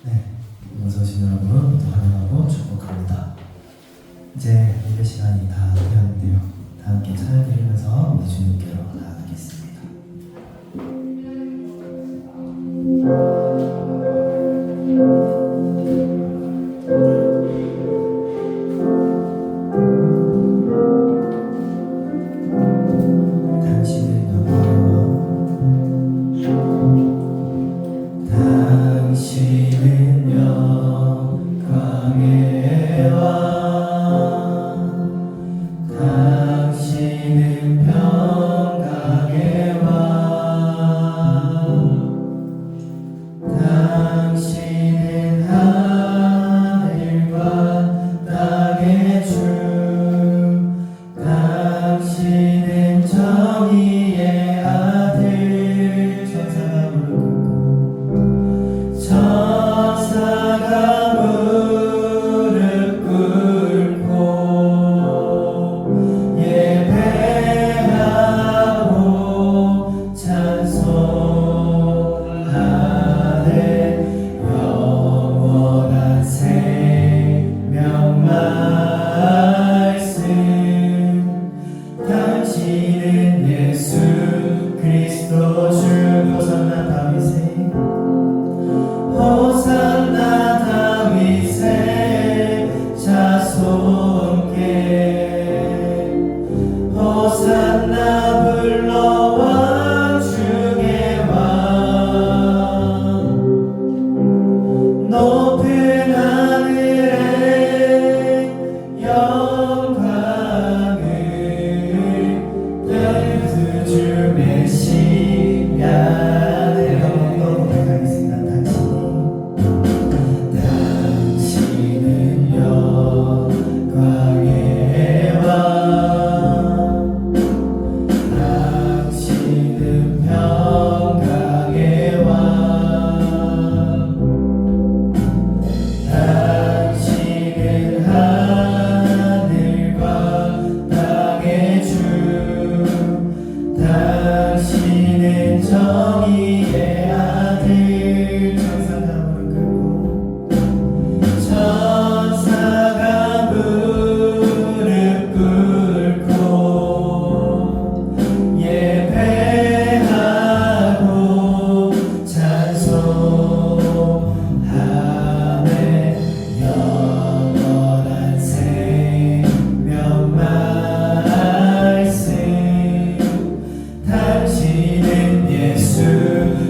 네, 어서 오신 여러분 모두 환영하고 축복합니다. 이제 예배 시간이 다 되었는데요. 다 함께 찬양 드리면서 우리 주님께로 나아가겠습니다. 당신은 예수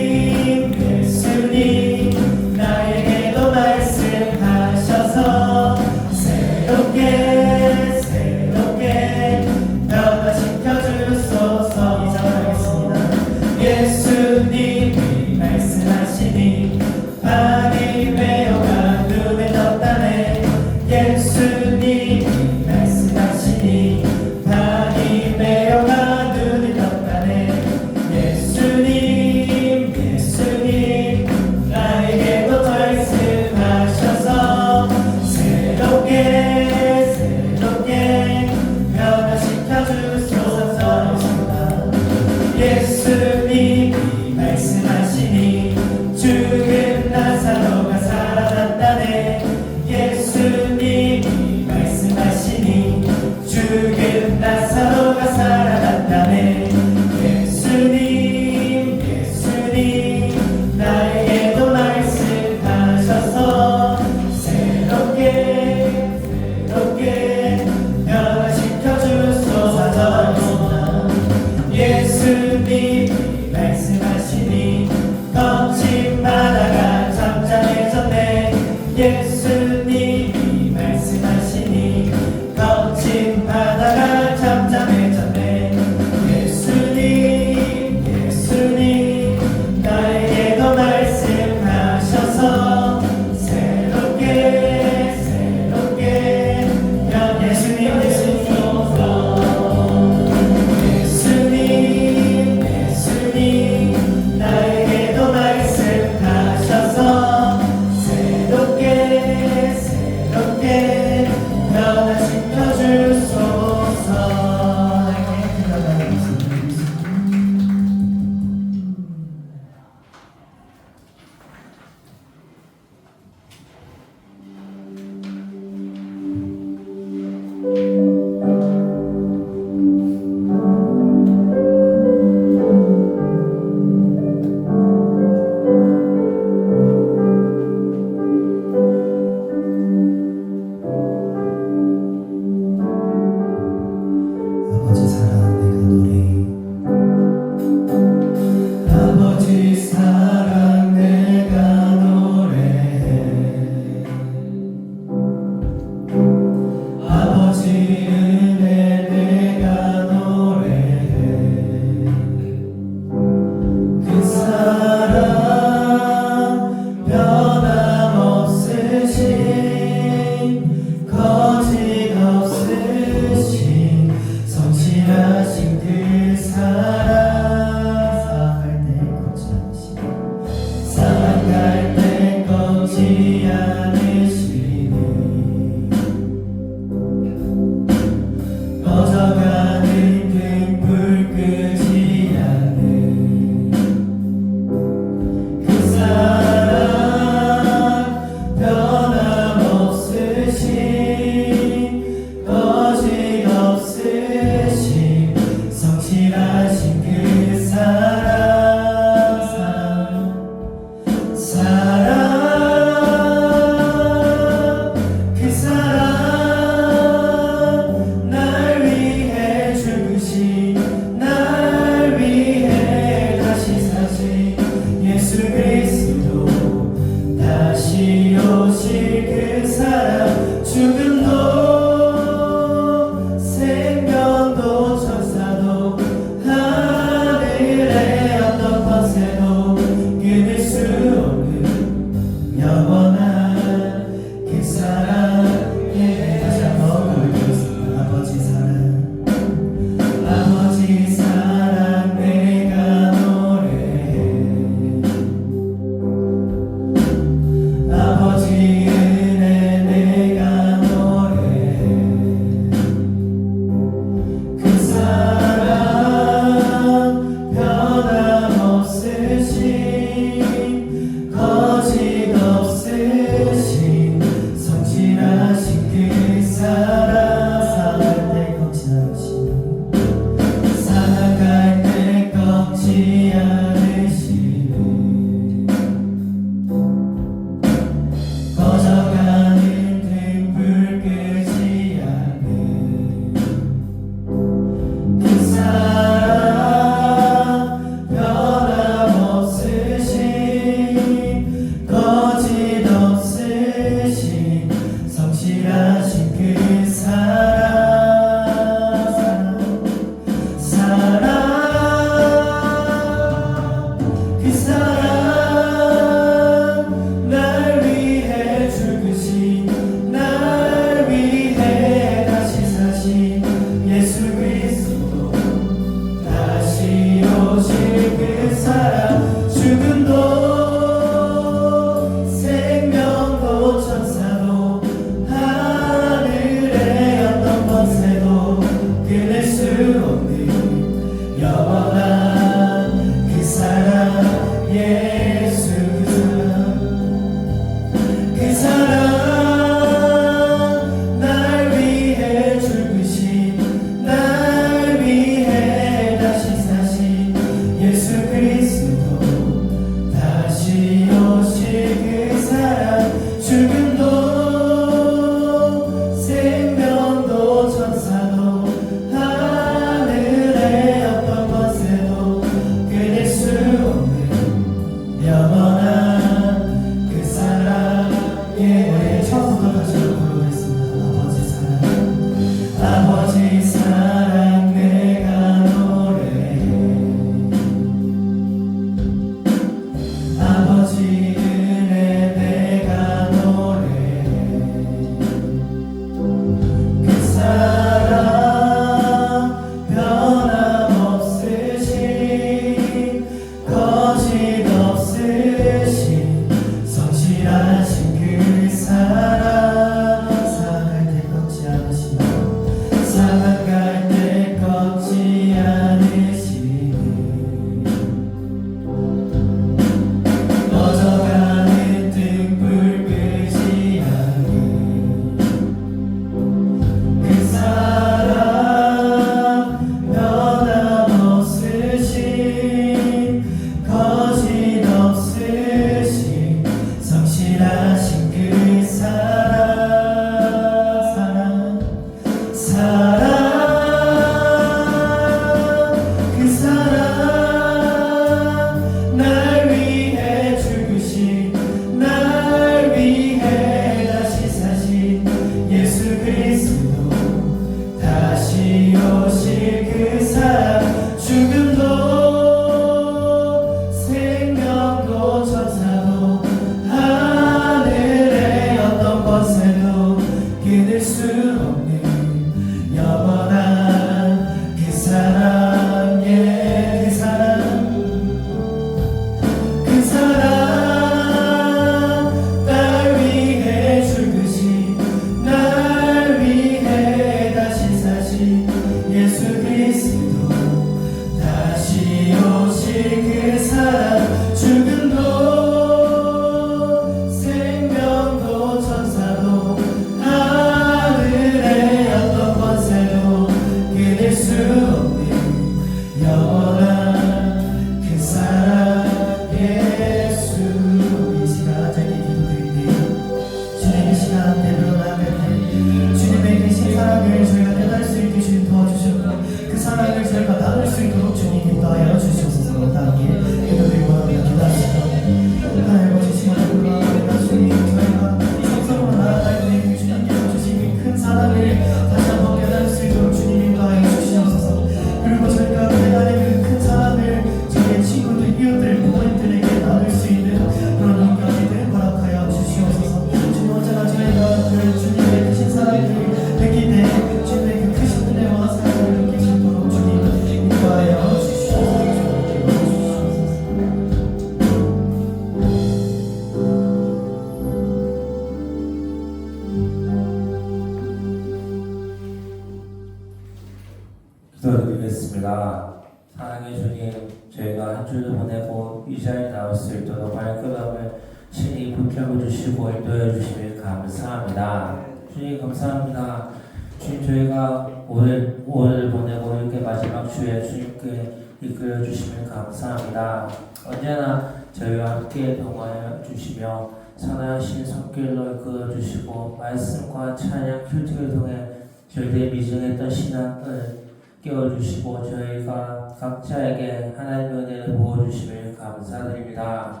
기도드리겠습니다. 사랑의 주님, 저희가 한 주를 보내고 이 자리에 나올 수 있도록 발걸음을 신이 붙잡아 주시고 인도해 주시길 감사합니다. 주님 감사합니다. 주님 저희가 오늘 보내고 이렇게 마지막 주에 주님께 이끌어 주시길 감사합니다. 언제나 저희와 함께 동행해 주시며 선하신 손길로 이끌어 주시고 말씀과 찬양 큐티를 통해 저희들의 미정했던 신앙을 깨워주시고 저희가 각자에게 하나님의 은혜를 부어주시길 감사드립니다.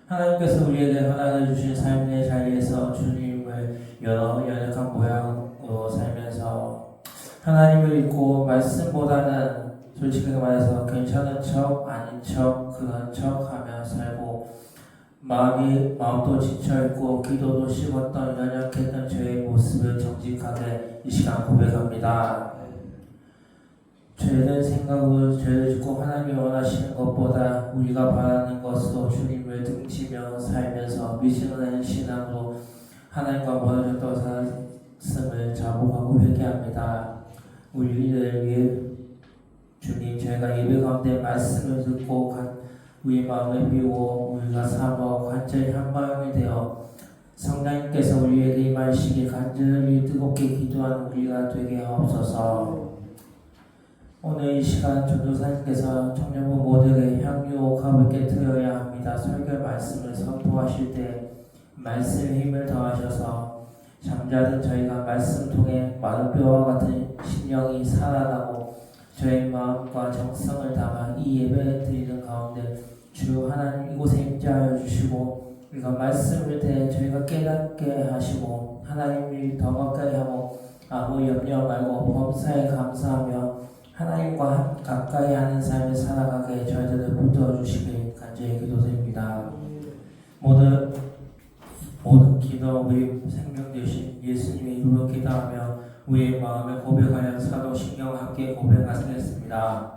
하나님께서 우리에게 허락해 주신 삶의 자리에서 주님을 연약한 모양으로 살면서 하나님을 잊고 말씀보다는 솔직히 말해서 괜찮은 척 아닌 척 그런 척 하며 살고 마음도 지쳐있고 기도도 식었던 연약했던 저의 모습을 정직하게 이 시간 고백합니다. 죄된 생각으로 죄를 짓고 하나님이 원하시는 것보다 우리가 바라는 것으로 주님을 등지며 살면서 미지근한 신앙으로 하나님과 멀어졌던 살았음을 자복하고 회개합니다. 우리를 위해 주님 저희가 예배 가운데 말씀을 듣고 우리 마음을 비우고 우리가 사모 간절히 한 마음이 되어 성령님께서 우리에게 임하시기 간절히 뜨겁게 기도하는 우리가 되게 하옵소서. 오늘 이 시간 전도사님께서 청년부 모두에게 향유 가볍게 드려야 합니다. 설교 말씀을 선포하실 때 말씀의 힘을 더하셔서 잠자던 저희가 말씀 통해 마른 뼈와 같은 심령이 살아나고 저의 마음과 정성을 담아 이 예배 드리는 가운데 주 하나님 이곳에 임재하여 주시고 우리가 말씀을 때 저희가 깨닫게 하시고 하나님을 더 가까이 하고 아무 염려 말고 범사에 감사하며 하나님과 가까이 하는 삶을 살아가게 저희들을 붙들어 주시길 간절히 기도드립니다. 모든 기도 우리 생명 되신 예수님의 이름으로 기도하며 우리의 마음을 고백하여 사도신경과 함께 고백하시겠습니다.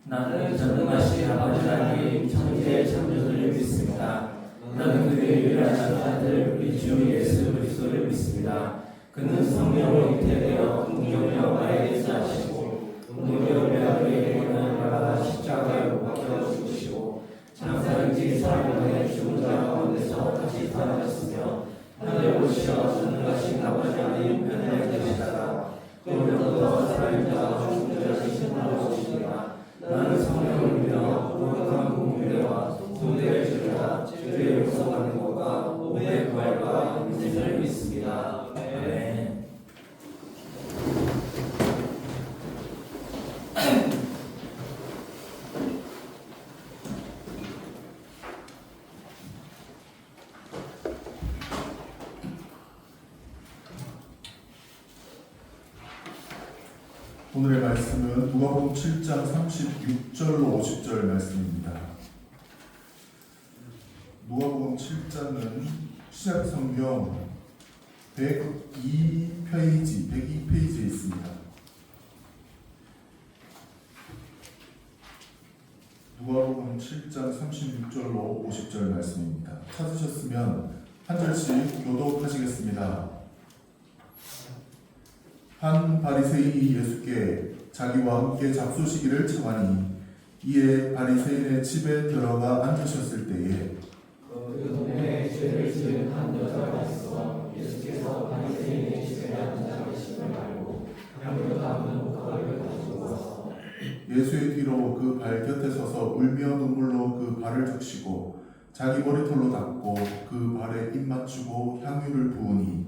나는 전능하신 아버지 하나님 천지의 창조주를 믿습니다. 나는 그의 유일한 아들 우리 주 예수 그리스도를 믿습니다. 그는 성령으로 잉태되어 동정녀와에게서 하시고 동정녀 메아리에게는 나라가 십자가에 못 박혀 죽으시고 장사일지 사람의 죽은 자 가운데서 다시 살아났으며 하늘에 오시어 전능하신 아버지 하나님 편에 계시다가 그로부터 살아있는 자와 죽은 자를 신으로 오시니라. 나는 성령을 믿어 거룩한 공의와 성례를 지르다 죄의 용서받는 것과 몸의 부활과 인생을 믿습니다. 아멘. 오늘의 말씀은 누가복음 7장 36절로 50절 말씀입니다. 누가복음 7장은 시작 성경 102페이지에 있습니다. 누가복음 7장 36절로 50절 말씀입니다. 찾으셨으면 한 절씩 교독하시겠습니다. 한 바리새인이 예수께 자기와 함께 잡수시기를 청하니 이에 바리새인의 집에 들어가 앉으셨을 때에 그 동네에 죄를 지은 한 여자가 있어 예수께서 바리새인의 집에 앉아 계심을 알고 향유 담은 옷가루를 가지고 와서 예수의 뒤로 그 발 곁에 서서 울며 눈물로 그 발을 적시고 자기 머리털로 닦고 그 발에 입 맞추고 향유를 부으니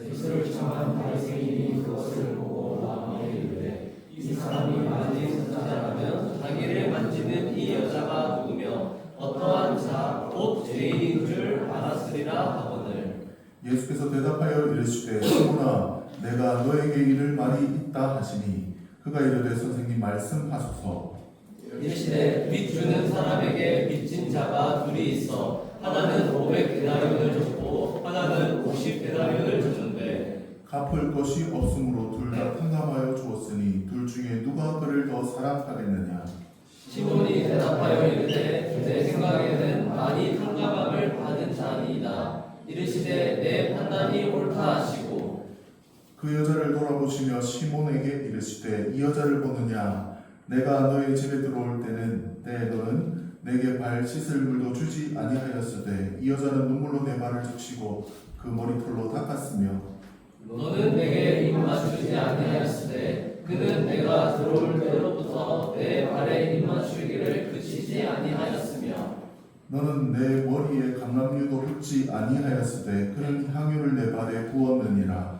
예수를 청한 바리새인이 그것을 보고 마음에 이르되 이 사람이 만일 선자라면 자기를 만지는 이 여자가 누구며 어떠한 자 곧 죄인인 줄 알았으리라 하거늘. 예수께서 대답하여 이르시되 시몬아 내가 너에게 이를 말이 있다 하시니 그가 이르되 선생님 말씀하소서. 이르시되 빚 주는 사람에게 빚진 자가 둘이 있어 하나는 500데나리온을 줬고 하나는 50데나리온을 줬는데 갚을 것이 없으므로 둘 다 탕감하여 주었으니 둘 중에 누가 그를 더 사랑하겠느냐. 시몬이 대답하여 이르되 내 생각에는 많이 탕감함을 받은 자니이다. 이르시되 내 판단이 옳다 하시고 그 여자를 돌아보시며 시몬에게 이르시되 이 여자를 보느냐 내가 너의 집에 들어올 때는 너는 내게 발 씻을 물도 주지 아니하였으되 이 여자는 눈물로 내 발을 적시고 그 머리털로 닦았으며 너는 내게 입 맞추지 아니하였으되 그는 내가 들어올 때로부터 내 발에 입 맞추기를 그치지 아니하였으며 너는 내 머리에 감람유도 붓지 아니하였으되 그는 향유를 내 발에 부었느니라.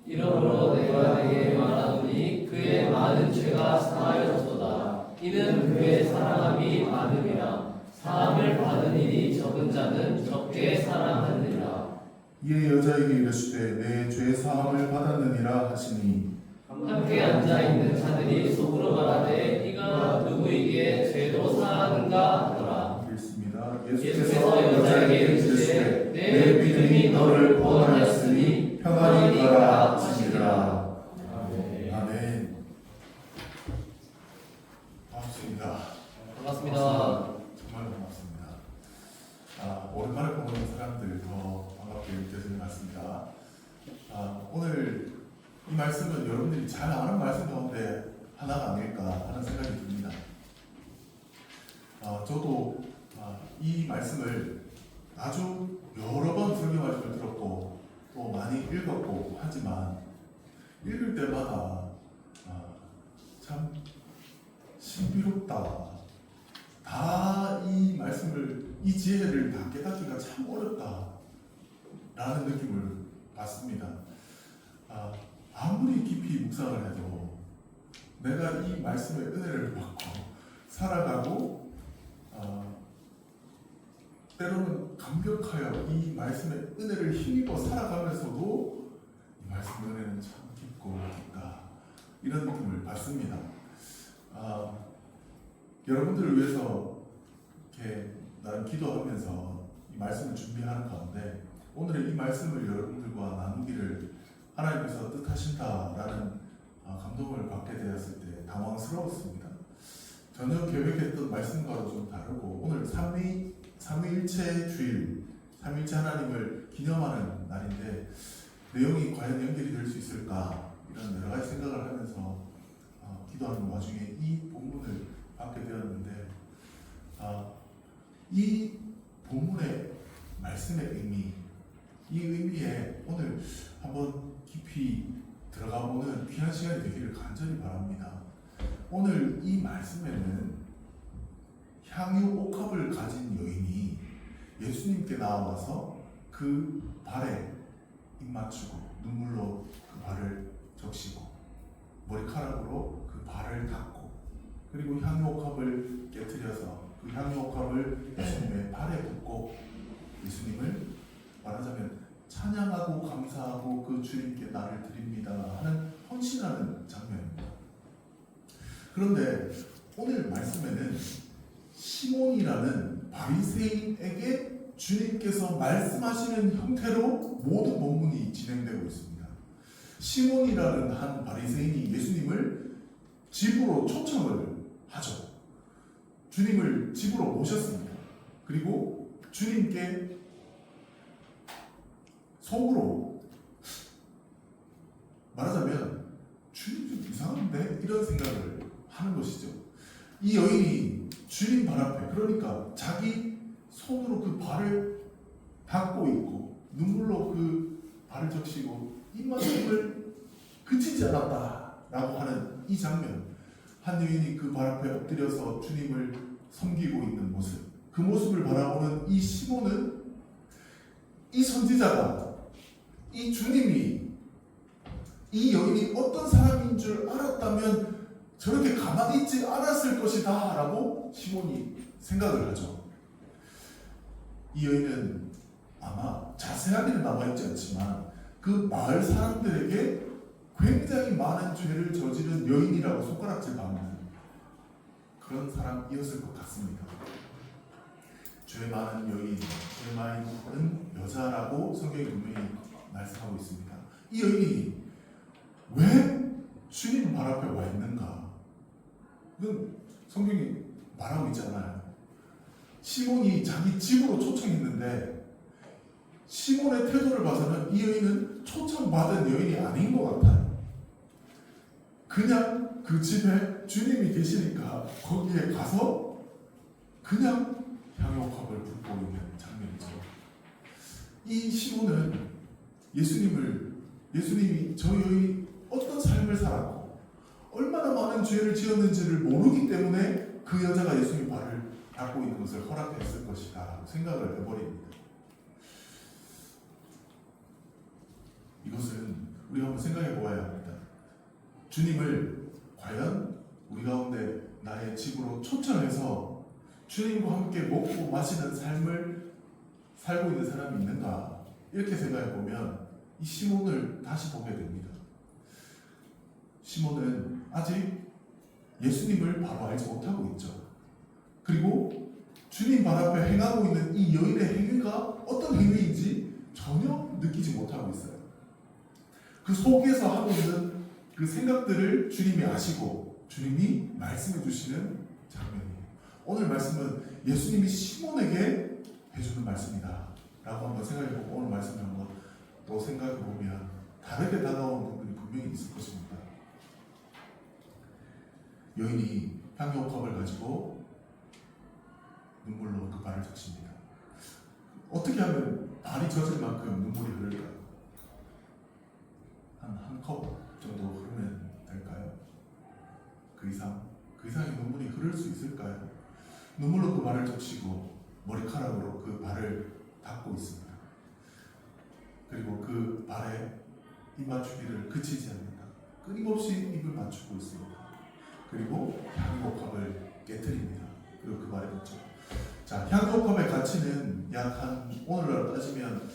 이러므로 내가 내게 말하노니 그의 많은 죄가 사하여졌도다. 이는 그의 사랑함이 많음이라. 사함을 받은 일이 적은 자는 적게 사랑하느니라. 이에 여자에게 이르시되 내 죄 사함을 받았느니라 하시니 함께 앉아 있는 자들이 속으로 말하되 이가 누구에게 죄도 사하는가 하더라. 읽습니다. 예수께서 여자에게 이르시되 내 믿음이 너를 구원하였으니 평안히 가라 하시니라. 아멘. 반갑습니다. 반갑습니다. 정말 반갑습니다. 오랜만에 보는 사람들 더 반갑게 느껴지는 것 같습니다. 오늘 이 말씀은 여러분들이 잘 아는 말씀 가운데 하나가 아닐까 하는 생각이 듭니다. 저도 이 말씀을 아주 여러 번 설교 말씀을 들었고 또 많이 읽었고 하지만 읽을 때마다 참 신비롭다. 다 이 말씀을 이 지혜를 다 깨닫기가 참 어렵다 라는 느낌을 받습니다. 아무리 깊이 묵상을 해도 내가 이 말씀의 은혜를 받고 살아가고 때로는 감격하여 이 말씀의 은혜를 힘입어 살아가면서도 이 말씀의 은혜는 참 깊고 깊다 이런 느낌을 받습니다. 여러분들을 위해서 이렇게 나름 기도하면서 이 말씀을 준비하는 가운데 오늘의 이 말씀을 여러분들과 나누기를 하나님께서 뜻하신다라는 감동을 받게 되었을 때 당황스러웠습니다. 전혀 계획했던 말씀과도 좀 다르고 오늘 삼위일체 주일, 삼위일체 하나님을 기념하는 날인데 내용이 과연 연결이 될 수 있을까 이런 여러 가지 생각을 하면서 기도하는 와중에 이 본문을 받게 되었는데 이 본문의 말씀의 의미, 이 의미에 오늘 한번 깊이 들어가 보는 귀한 시간이 되기를 간절히 바랍니다. 오늘 이 말씀에는 향유 옥합을 가진 여인이 예수님께 나와서 그 발에 입 맞추고 눈물로 그 발을 적시고 머리카락으로 그 발을 닦고 그리고 향유 옥합을 깨뜨려서 그 향유 옥합을 예수님의 발에 붓고 예수님을 말하자면 찬양하고 감사하고 그 주님께 나를 드립니다 하는 헌신하는 장면입니다. 그런데 오늘 말씀에는 시몬이라는 바리새인에게 주님께서 말씀하시는 형태로 모든 본문이 진행되고 있습니다. 시몬이라는 한 바리새인이 예수님을 집으로 초청을 하죠. 주님을 집으로 모셨습니다. 그리고 주님께 속으로 말하자면 주님 좀 이상한데? 이런 생각을 하는 것이죠. 이 여인이 주님 발 앞에 그러니까 자기 손으로 그 발을 닦고 있고 눈물로 그 발을 적시고 입맞춤을 그치지 않았다라고 하는 이 장면, 한 여인이 그 발 앞에 엎드려서 주님을 섬기고 있는 모습, 그 모습을 바라보는 이 시몬은 이 선지자가 이 주님이 이 여인이 어떤 사람인 줄 알았다면 저렇게 가만히 있지 않았을 것이다 라고 시몬이 생각을 하죠. 이 여인은 아마 자세하게는 남아있지 않지만 그 마을 사람들에게 굉장히 많은 죄를 저지른 여인이라고 손가락질 받는 그런 사람이었을 것 같습니다. 죄 많은 여인, 죄 많은 여자라고 성경이 분명히 말씀하고 있습니다. 이 여인이 왜 주님 발 앞에 와 있는가? 그건 성경이 말하고 있잖아요. 시몬이 자기 집으로 초청했는데 시몬의 태도를 봐서는 이 여인은 초청받은 여인이 아닌 것 같아요. 그냥 그 집에 주님이 계시니까 거기에 가서 그냥 향유옥합을 붓고 있는 장면이죠. 이 시몬은 예수님이 저 여인이 어떤 삶을 살았고 얼마나 많은 죄를 지었는지를 모르기 때문에 그 여자가 예수님 발을 닦고 있는 것을 허락했을 것이다 생각을 해버립니다. 이것은 우리가 한번 생각해 보아야 합니다. 주님을 과연 우리 가운데 나의 집으로 초청해서 주님과 함께 먹고 마시는 삶을 살고 있는 사람이 있는가? 이렇게 생각해 보면 이 시몬을 다시 보게 됩니다. 시몬은 아직 예수님을 바로 알지 못하고 있죠. 그리고 주님 발 앞에 행하고 있는 이 여인의 행위가 어떤 행위인지 전혀 느끼지 못하고 있어요. 그 속에서 하고 있는 그 생각들을 주님이 아시고 주님이 말씀해 주시는 장면이에요. 오늘 말씀은 예수님이 시몬에게 해주는 말씀이다 라고 한번 생각해보고 오늘 말씀을 한번 또 생각해보면 다르게 다가오는 부분이 분명히 있을 것입니다. 여인이 향유옥합을 가지고 눈물로 그 발을 적십니다. 어떻게 하면 발이 젖을 만큼 눈물이 흐를까요? 한 컵 정도 흐르면 될까요? 그 이상의 눈물이 흐를 수 있을까요? 눈물로 그 발을 적시고 머리카락으로 그 발을 닦고 있습니다. 그리고 그 발에 입 맞추기를 그치지 않는다. 끊임없이 입을 맞추고 있습니다. 그리고 향유옥합을 깨뜨립니다. 그리고 그 발에 묻죠. 자, 향유옥합의 가치는 약 한 오늘날 따지면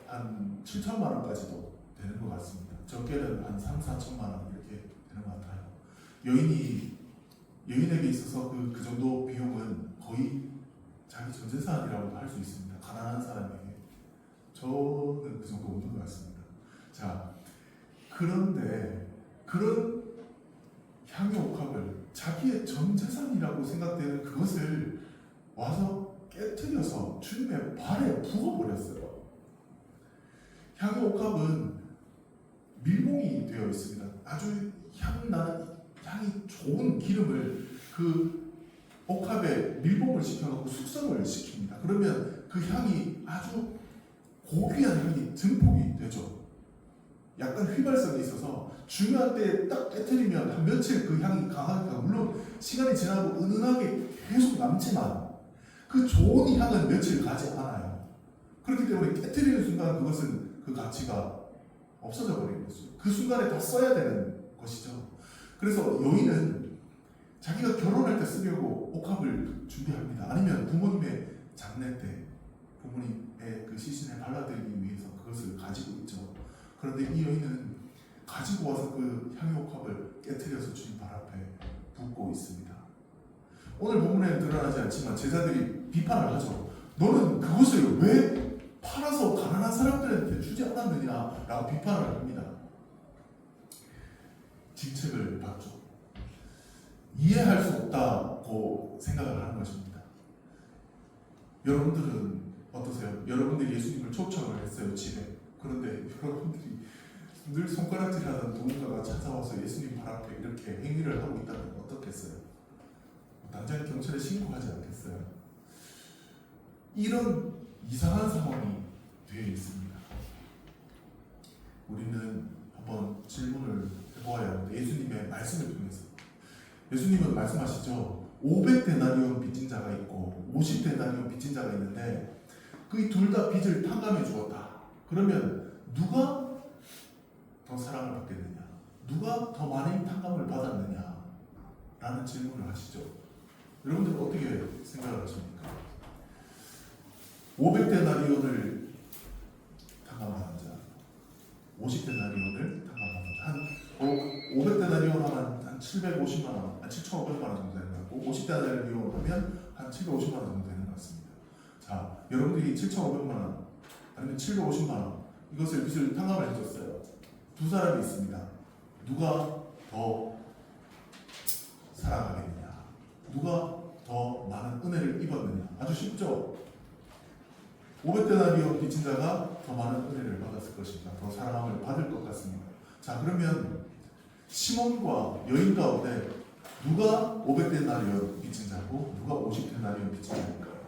한 7천만 원까지도 되는 것 같습니다. 적게는 한 3, 4천만 원 이렇게 되는 것 같아요. 여인에게 있어서 그 정도 비용은 거의 자기 전 재산이라고 할 수 있습니다. 가난한 사람에게. 저는 그 정도 없는 것 같습니다. 자, 그런데 그런 향유옥합을 자기의 전 재산이라고 생각되는 그것을 와서 깨트려서 주님의 발에 부어버렸어요. 향유옥합은 밀봉이 되어 있습니다. 아주 향이 좋은 기름을 그 옥합에 밀봉을 시켜놓고 숙성을 시킵니다. 그러면 그 향이 아주 고귀한 향이 증폭이 되죠. 약간 휘발성이 있어서 중요한 때에 딱 깨트리면 한 며칠 그 향이 강하게 가고, 물론 시간이 지나고 은은하게 계속 남지만 그 좋은 향은 며칠 가지 않아요. 그렇기 때문에 깨트리는 순간 그것은 그 가치가 없어져 버리는 거죠. 그 순간에 다 써야 되는 것이죠. 그래서 여인은 자기가 결혼할 때 쓰려고 옥합을 준비합니다. 아니면 부모님의 장례 때 부모님의 그 시신에 발라드리기 위해서 그것을 가지고 있죠. 그런데 이 여인은 가지고 와서 그 향유옥합을 깨트려서 주님 발 앞에 붓고 있습니다. 오늘 본문에는 드러나지 않지만 제자들이 비판을 하죠. 너는 그것을 왜 팔아서 가난한 사람들한테 주지 않았느냐 라고 비판을 합니다. 질책을 받죠. 이해할 수 없다고 생각을 하는 것입니다. 여러분들은 어떠세요? 여러분들이 예수님을 초청을 했어요, 집에. 그런데 여러분들이 늘 손가락질하는 누군가가 찾아와서 예수님 발 앞에 이렇게 행위를 하고 있다면 어떻겠어요? 당장 경찰에 신고하지 않겠어요? 이런 이상한 상황이 되어 있습니다. 우리는 한번 질문을 해보아야 하는데, 예수님의 말씀을 통해서 예수님은 말씀하시죠. 500데나리온 빚진 자가 있고 50데나리온 빚진 자가 있는데 그 둘 다 빚을 탕감해 주었다. 그러면 누가 더 사랑을 받겠느냐? 누가 더 많은 탕감을 받았느냐? 라는 질문을 하시죠. 여러분들은 어떻게 생각을 하십니까? 500데나리온을 탕감하는 자, 50데나리온을 탕감하는 자, 한 500데나리온 하면 한 750만 원, 7,500만 원 정도 되는 것 같고, 50데나리온 하면 한 750만 원 정도 되는 것 같습니다. 자, 여러분들이 7,500만 원 아니면 750만 원 이것을 빚을 탕감을 해줬어요. 두 사람이 있습니다. 누가 더 사랑하겠느냐? 누가 더 많은 은혜를 입었느냐? 아주 쉽죠? 500데나리온 빚진 자가 더 많은 은혜를 받았을 것입니다. 더 사랑함을 받을 것 같습니다. 자, 그러면 시몬과 여인 가운데 누가 500데나리온 빚진 자고 누가 50데나리온 빚진 자일까요?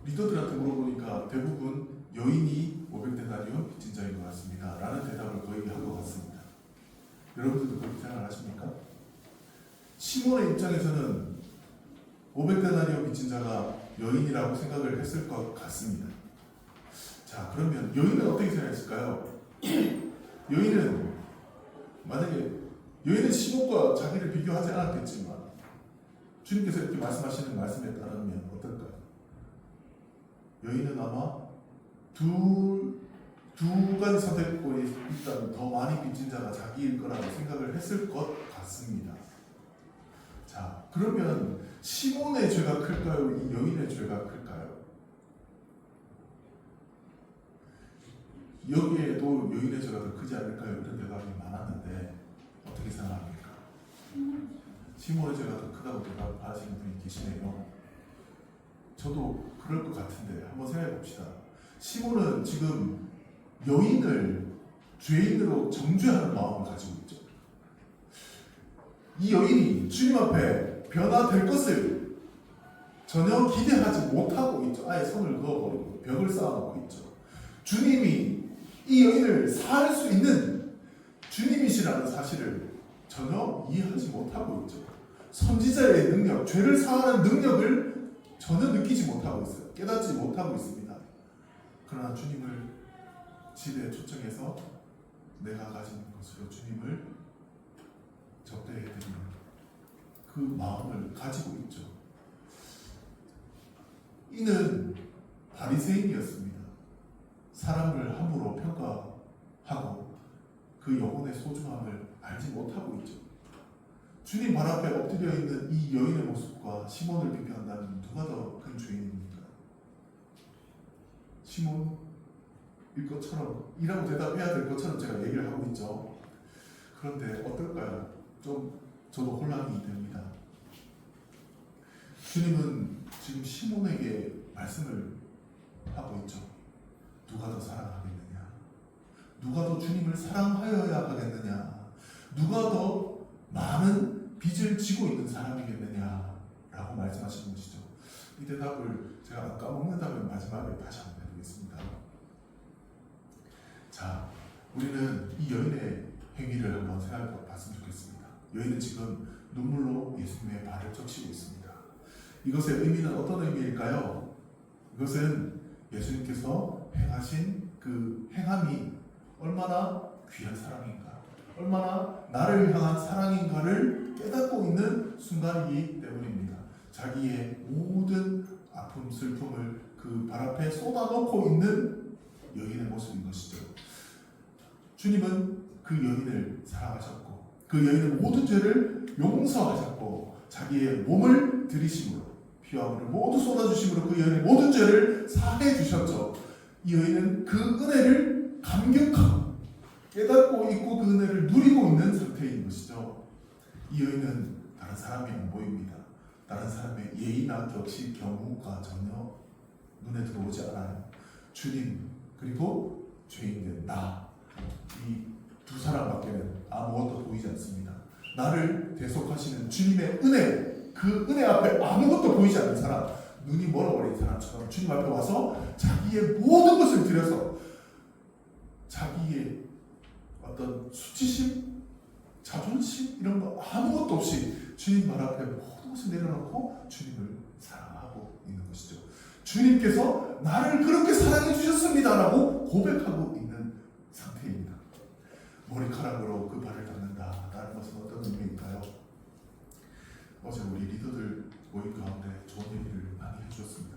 리더들한테 물어보니까 대부분 여인이 500데나리온 빚진 자인 것 같습니다. 라는 대답을 거의 한 것 같습니다. 여러분들도 그렇게 생각하십니까? 시몬의 입장에서는 500데나리온 빚진 자가 여인이라고 생각을 했을 것 같습니다. 자, 그러면 여인은 어떻게 생각했을까요? 여인은 만약에 여인은 시몬과 자기를 비교하지 않았겠지만 주님께서 이렇게 말씀하시는 말씀에 따르면 어떨까요? 여인은 아마 두 가지 선택권이 있다면 더 많이 빚진 자가 자기일 거라고 생각을 했을 것 같습니다. 자, 그러면 시몬의 죄가 클까요? 이 여인의 죄가 클까요? 여기에도 여인의 죄가 더 크지 않을까요? 이런 대답이 많았는데 어떻게 생각합니까? 시몬의 죄가 더 크다고 대답하시는 분이 계시네요. 저도 그럴 것 같은데 한번 생각해 봅시다. 시몬은 지금 여인을 죄인으로 정죄하는 마음을 가지고 있죠. 이 여인이 주님 앞에 변화될 것을 전혀 기대하지 못하고 있죠. 아예 손을 그어버리고 벽을 쌓아놓고 있죠. 주님이 이 여인을 사할 수 있는 주님이시라는 사실을 전혀 이해하지 못하고 있죠. 선지자의 능력, 죄를 사하는 능력을 전혀 느끼지 못하고 있어요. 깨닫지 못하고 있습니다. 그러나 주님을 집에 초청해서 내가 가진 것으로 주님을 접대해드리는 그 마음을 가지고 있죠. 이는 바리새인이었습니다. 사람을 함부로 평가하고 그 영혼의 소중함을 알지 못하고 있죠. 주님 발 앞에 엎드려 있는 이 여인의 모습과 시몬을 비교한다면 누가 더 큰 죄인입니까? 시몬일 것처럼 이라고 대답해야 될 것처럼 제가 얘기를 하고 있죠. 그런데 어떨까요? 좀 저도 혼란이 됩니다. 주님은 지금 시몬에게 말씀을 하고 있죠. 누가 더 사랑하겠느냐? 누가 더 주님을 사랑하여야 하겠느냐? 누가 더 많은 빚을 지고 있는 사람이겠느냐? 라고 말씀하시는 것이죠. 이 대답을 제가 까먹는다면 마지막에 다시 한번 해보겠습니다. 자, 우리는 이 여인의 행위를 한번 생각해 봤으면 좋겠습니다. 여인은 지금 눈물로 예수님의 발을 적시고 있습니다. 이것의 의미는 어떤 의미일까요? 이것은 예수님께서 행하신 그 행함이 얼마나 귀한 사랑인가, 얼마나 나를 향한 사랑인가를 깨닫고 있는 순간이기 때문입니다. 자기의 모든 아픔, 슬픔을 그 발 앞에 쏟아놓고 있는 여인의 모습인 것이죠. 주님은 그 여인을 사랑하셨고 그 여인의 모든 죄를 용서하셨고 자기의 몸을 들이심으로 피와 물을 모두 쏟아주심으로 그 여인의 모든 죄를 사해 주셨죠. 이 여인은 그 은혜를 감격하고 깨닫고 있고 그 은혜를 누리고 있는 상태인 것이죠. 이 여인은 다른 사람이 안 보입니다. 다른 사람의 예의나 격식, 경우가 전혀 눈에 들어오지 않아요. 주님 그리고 죄인된 나, 이 두 사람밖에는 아무것도 보이지 않습니다. 나를 대속하시는 주님의 은혜, 그 은혜 앞에 아무것도 보이지 않는 사람, 눈이 멀어버린 사람처럼 주님 앞에 와서 자기의 모든 것을 들여서 자기의 어떤 수치심, 자존심 이런 거 아무것도 없이 주님 발 앞에 모든 것을 내려놓고 주님을 사랑하고 있는 것이죠. 주님께서 나를 그렇게 사랑해 주셨습니다라고 고백하고 있는 상태입니다. 머리카락으로 그 발을 닦는다. 라는 것은 어떤 의미일까요? 어제 우리 리더들 모임 가운데 좋은 얘기를 많이 해주셨습니다.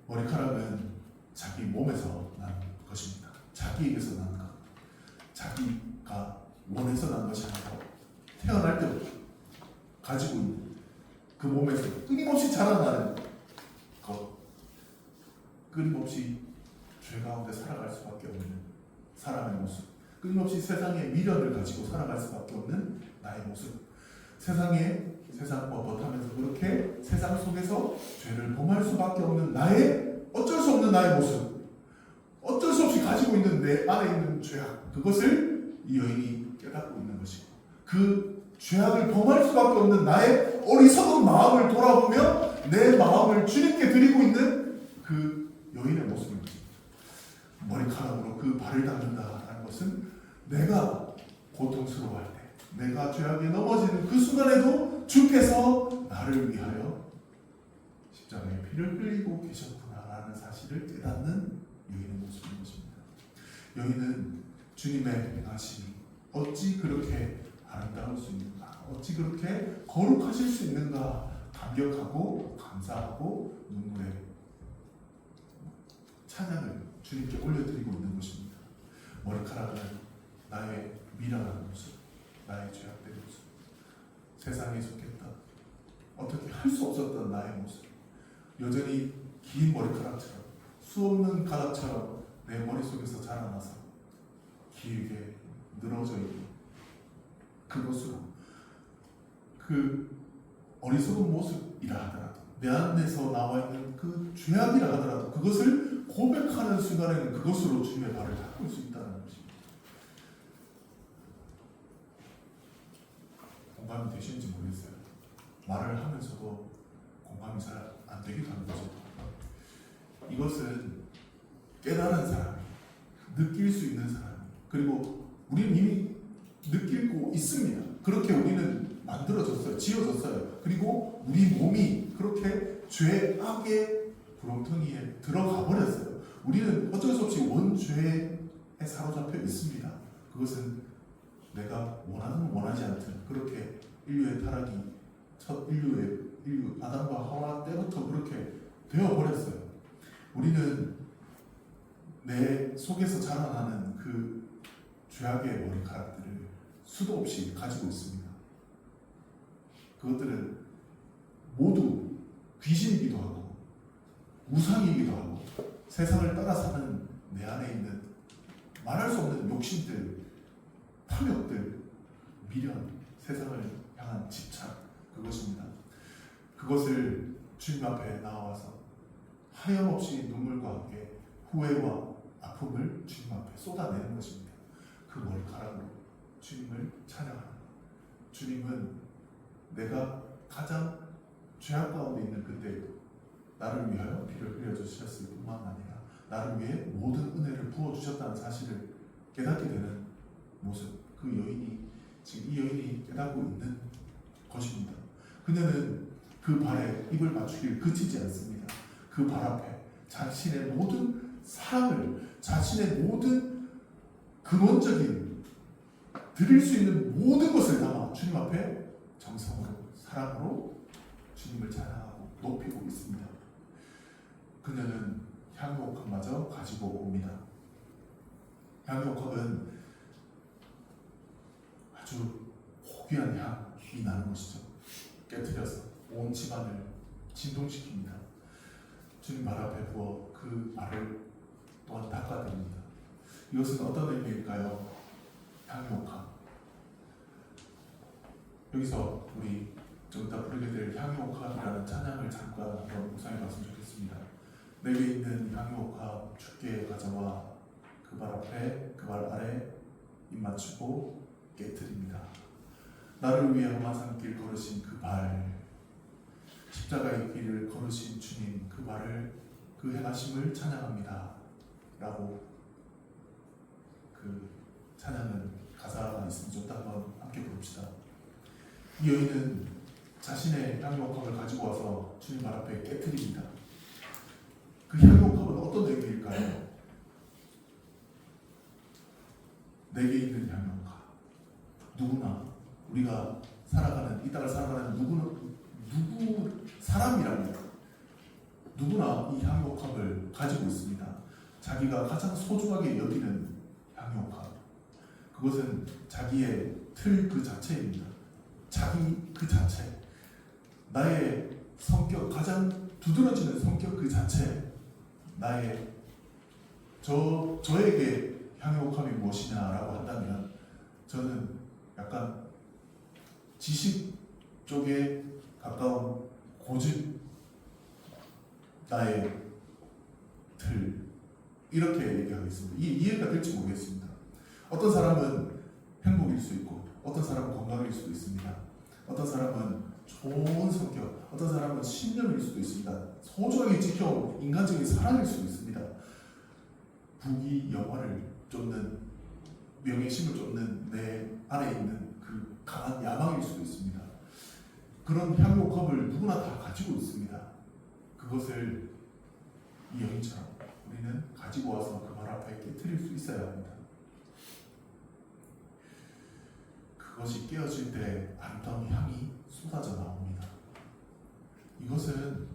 머리카락은 자기 몸에서 난 것입니다. 자기에게서 난 것. 자기가 원해서 난 것이 아니고 태어날 때부터 가지고 있는 그 몸에서 끊임없이 자라나는 것. 끊임없이 죄 가운데 살아갈 수밖에 없는 사람의 모습. 끊임없이 세상의 미련을 가지고 살아갈 수밖에 없는 나의 모습. 세상에 세상과 버타면서 그렇게 세상 속에서 죄를 범할 수밖에 없는 나의 어쩔 수 없는 나의 모습, 어쩔 수 없이 가지고 있는 내 안에 있는 죄악, 그것을 이 여인이 깨닫고 있는 것이고, 그 죄악을 범할 수밖에 없는 나의 어리석은 마음을 돌아보며 내 마음을 주님께 드리고 있는 그 여인의 모습입니다. 머리카락으로 그 발을 닦는다라는 것은 내가 고통스러워할 때, 내가 죄악에 넘어지는 그 순간에도 주께서 나를 위하여 십자가에 피를 흘리고 계셨구나라는 사실을 깨닫는 여인의 모습인 것입니다. 여인은 주님의 행하심이 어찌 그렇게 아름다울 수 있는가, 어찌 그렇게 거룩하실 수 있는가 감격하고 감사하고 눈물에 찬양을 주님께 올려드리고 있는 것입니다. 머리카락은 나의 미련한 모습, 나의 죄악된 모습, 세상에 속했던 어떻게 할 수 없었던 나의 모습, 여전히 긴 머리카락처럼 수없는 가닥처럼 내 머릿속에서 자라나서 길게 늘어져 있는 그것으로, 그 어리석은 모습이라 하더라도, 내 안에서 나와 있는 그 죄악이라 하더라도 그것을 고백하는 순간에는 그것으로 주님의 발을 닦을 수 있다는 것입니다. 공감이 되시는지 모르겠어요. 말을 하면서도 공감이 잘 안 되기도 하는 거죠. 이것은 깨달은 사람이, 느낄 수 있는 사람이, 그리고 우리는 이미 느끼고 있습니다. 그렇게 우리는 만들어졌어요. 지어졌어요. 그리고 우리 몸이 그렇게 죄악의 구렁텅이에 들어가 버렸어요. 우리는 어쩔 수 없이 원죄에 사로잡혀 있습니다. 그것은 내가 원하든 원하지 않든 그렇게 인류의 타락이 첫 인류 아담과 하와 때부터 그렇게 되어버렸어요. 우리는 내 속에서 자라나는 그 죄악의 머리카락들을 수도 없이 가지고 있습니다. 그것들은 모두 귀신이기도 하고 우상이기도 하고 세상을 따라 사는 내 안에 있는 말할 수 없는 욕심들, 탐욕들, 미련, 세상을 향한 집착, 그것입니다. 그것을 주님 앞에 나와서 하염없이 눈물과 함께 후회와 아픔을 주님 앞에 쏟아내는 것입니다. 그 머리카락으로 주님을 찬양하는 것. 주님은 내가 가장 죄악 가운데 있는 그때에도 나를 위하여 피를 흘려주셨을 뿐만 아니라 나를 위해 모든 은혜를 부어주셨다는 사실을 깨닫게 되는 모습, 그 여인이, 지금 이 여인이 깨닫고 있는 것입니다. 그녀는 그 발에 입을 맞추기를 그치지 않습니다. 그 발 앞에 자신의 모든 사랑을, 자신의 모든 근원적인 드릴 수 있는 모든 것을 담아 주님 앞에 정성으로, 사랑으로 주님을 찬양하고 높이고 있습니다. 그녀는 향유옥합마저 가지고 옵니다. 향유옥합은 아주 고귀한 향이 나는 것이죠. 깨트려서 온 집안을 진동시킵니다. 주님 발 앞에 부어 그 발을 또한 닦아드립니다. 이것은 어떤 의미일까요? 향유옥합. 여기서 우리 좀 이따 부르게 될 향유옥합이라는 찬양을 잠깐 한번 묵상해 봤으면 좋겠습니다. 내게 있는 향유옥합 주께 가져와 그 발 앞에, 그 발 아래 입 맞추고 깨트립니다. 나를 위해 험한 길 걸으신 그 발, 십자가의 길을 걸으신 주님, 그 발을, 그 행하심을 찬양합니다 라고 그 찬양은 가사가 있으면 좀 한번 함께 부릅시다. 이 여인은 자신의 향유옥합을 가지고 와서 주님 발 앞에 깨트립니다. 그 향유옥합은 어떤 의미일까요? 내게 있는 향유옥합. 누구나 우리가 살아가는, 이 땅을 살아가는 누구 사람이라면 누구나 이 향유옥합을 가지고 있습니다. 자기가 가장 소중하게 여기는 향유옥합. 그것은 자기의 틀 그 자체입니다. 자기 그 자체, 나의 성격, 가장 두드러지는 성격 그 자체, 나의 저에게 향유옥합이 무엇이냐라고 한다면 저는 약간 지식 쪽에 가까운 고집 나의 틀 이렇게 얘기하겠습니다. 이해가 될지 모르겠습니다. 어떤 사람은 행복일 수 있고 어떤 사람은 건강일 수도 있습니다. 어떤 사람은 좋은 성격, 어떤 사람은 신념일 수도 있습니다. 소중하게 지켜온 인간적인 사랑일 수도 있습니다. 부귀 영화를 쫓는 명예심을 쫓는 내 안에 있는 그 강한 야망일 수도 있습니다. 그런 향유옥합을 누구나 다 가지고 있습니다. 그것을 이 여인처럼 우리는 가지고 와서 그 말 앞에 깨트릴 수 있어야 합니다. 그것이 깨어질 때 아름다운 향이 쏟아져 나옵니다. 이것은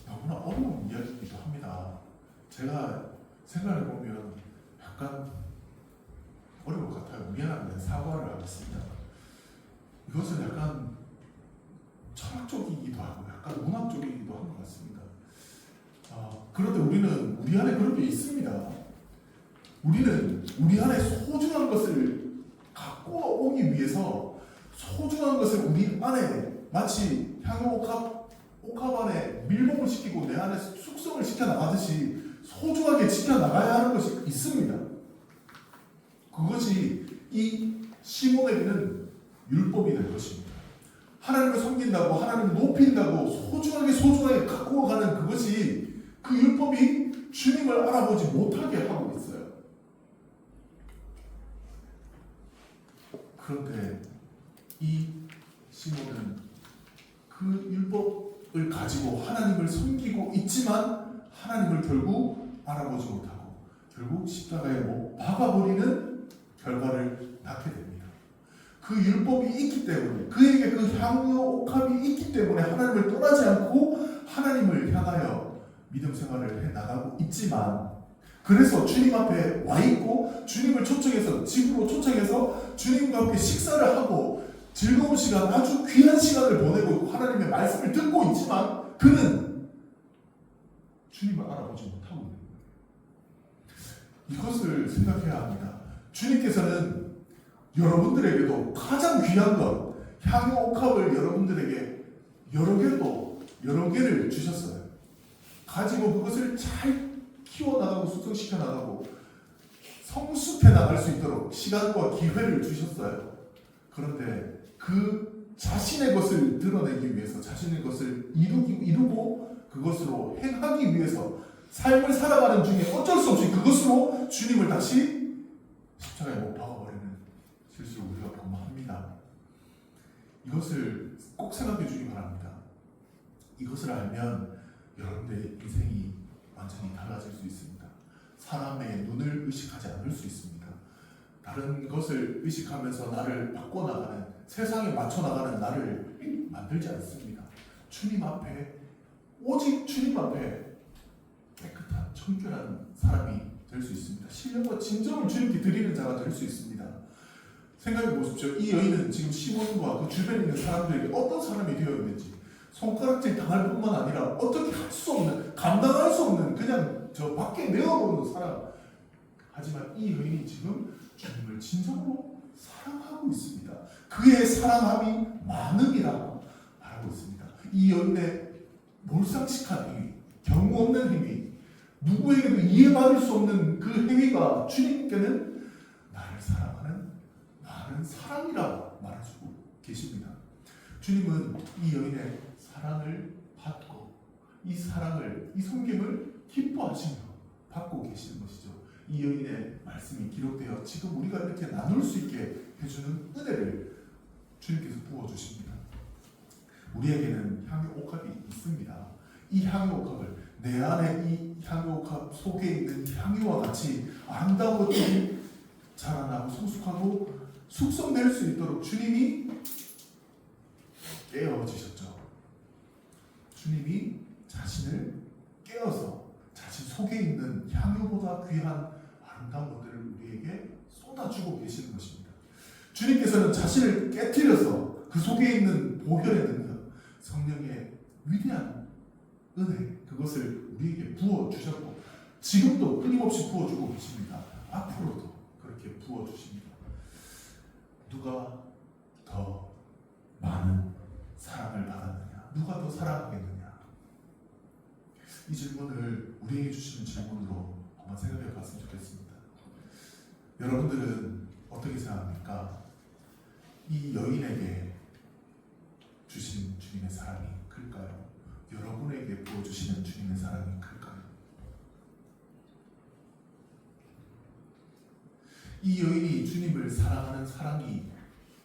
너무나 어려운 이야기이기도 합니다. 제가 생각해 보면 약간 어려울 것 같아요. 미안합니다. 사과를 하겠습니다. 이것은 약간 철학적이기도 하고 약간 문학적이기도 한 것 같습니다. 그런데 우리는 우리 안에 그런 게 있습니다. 우리는 우리 안에 소중한 것을 갖고 오기 위해서 소중한 것을 우리 안에 마치 향유옥합 안에 밀봉을 시키고 내 안에 숙성을 시켜나가듯이 소중하게 지켜나가야 하는 것이 있습니다. 그것이 이 시몬에게는 율법이 될 것입니다. 하나님을 섬긴다고 하나님을 높인다고 소중하게 갖고 가는 그것이 그 율법이 주님을 알아보지 못하게 하고 있어요. 그런데 이 시몬은 그 율법을 가지고 하나님을 섬기고 있지만 하나님을 결국 알아보지 못하고 결국 십자가에 못 박아버리는 결과를 낳게 됩니다. 그 율법이 있기 때문에 그에게 그 향유옥합이 있기 때문에 하나님을 떠나지 않고 하나님을 향하여 믿음 생활을 해나가고 있지만 그래서 주님 앞에 와 있고 주님을 초청해서 집으로 초청해서 주님과 함께 식사를 하고 즐거운 시간 아주 귀한 시간을 보내고 하나님의 말씀을 듣고 있지만 그는 주님을 알아보지 못하고 있는 거예요. 이것을 생각해야 합니다. 주님께서는 여러분들에게도 가장 귀한 것 향유옥합을 여러분들에게 여러 개를 주셨어요. 가지고 그것을 잘 키워나가고 숙성시켜 나가고 성숙해 나갈 수 있도록 시간과 기회를 주셨어요. 그런데 그 자신의 것을 드러내기 위해서 자신의 것을 이루고 그것으로 행하기 위해서 삶을 살아가는 중에 어쩔 수 없이 그것으로 주님을 다시 십자가에 못 박아버리는 실수를 우리가 범합니다. 이것을 꼭 생각해 주기 바랍니다. 이것을 알면 여러분들의 인생이 완전히 달라질 수 있습니다. 사람의 눈을 의식하지 않을 수 있습니다. 다른 것을 의식하면서 나를 바꿔나가는 세상에 맞춰나가는 나를 만들지 않습니다. 주님 앞에 오직 주님 앞에 깨끗한 청결한 사람이 될 수 있습니다. 신령과 진정을 주님께 드리는 자가 될 수 있습니다. 생각해 보십시오. 이 여인은 지금 시몬과 그 주변에 있는 사람들에게 어떤 사람이 되어 있는지 손가락질 당할 뿐만 아니라 어떻게 할 수 없는 감당할 수 없는 그냥 저 밖에 내어놓는 사람. 하지만 이 여인이 지금 주님을 진정으로 사랑하고 있습니다. 그의 사랑함이 많음이라고 말하고 있습니다. 이 여인의 몰상식한 행위, 경우 없는 행위, 누구에게도 이해받을 수 없는 그 행위가 주님께는 나를 사랑하는 많은 사랑이라고 말해주고 계십니다. 주님은 이 여인의 사랑을 받고 이 사랑을, 이 섬김을 기뻐하시며 받고 계시는 것이죠. 이 여인의 말씀이 기록되어 지금 우리가 이렇게 나눌 수 있게 해주는 은혜를 주님께서 부어주십니다. 우리에게는 향유옥합이 있습니다. 이 향유옥합을 내 안에 이 향유옥합 속에 있는 향유와 같이 아름다운 것들이 자라나고 성숙하고 숙성될 수 있도록 주님이 깨어주셨죠. 주님이 자신을 깨어서 자신 속에 있는 향유보다 귀한 아름다운 것들을 우리에게 쏟아주고 계시는 것입니다. 주님께서는 자신을 깨트려서 그 속에 있는 보혈의 능력, 성령의 위대한 은혜, 그것을 우리에게 부어주셨고 지금도 끊임없이 부어주고 계십니다. 앞으로도 그렇게 부어주십니다. 누가 더 많은 더 사랑하겠느냐? 이 질문을 우리에게 주시는 질문으로 한번 생각해 봤으면 좋겠습니다. 여러분들은 어떻게 생각합니까? 이 여인에게 주신 주님의 사랑이 클까요? 여러분에게 보여주시는 주님의 사랑이 클까요? 이 여인이 주님을 사랑하는 사랑이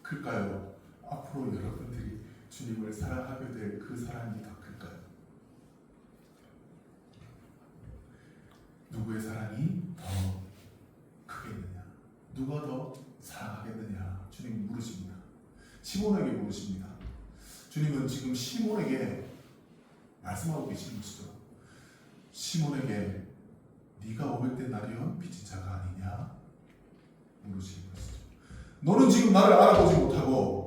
클까요? 앞으로 여러분들이 주님을 사랑하게 될 그 사랑이 더 클까요? 누구의 사랑이 더 크겠느냐? 누가 더 사랑하겠느냐? 주님 물으십니다. 시몬에게 물으십니다. 주님은 지금 시몬에게 말씀하고 계시는 것이죠. 시몬에게 네가 500데나리온 빚진 자가 아니냐? 물으시는 것이죠. 너는 지금 나를 알아보지 못하고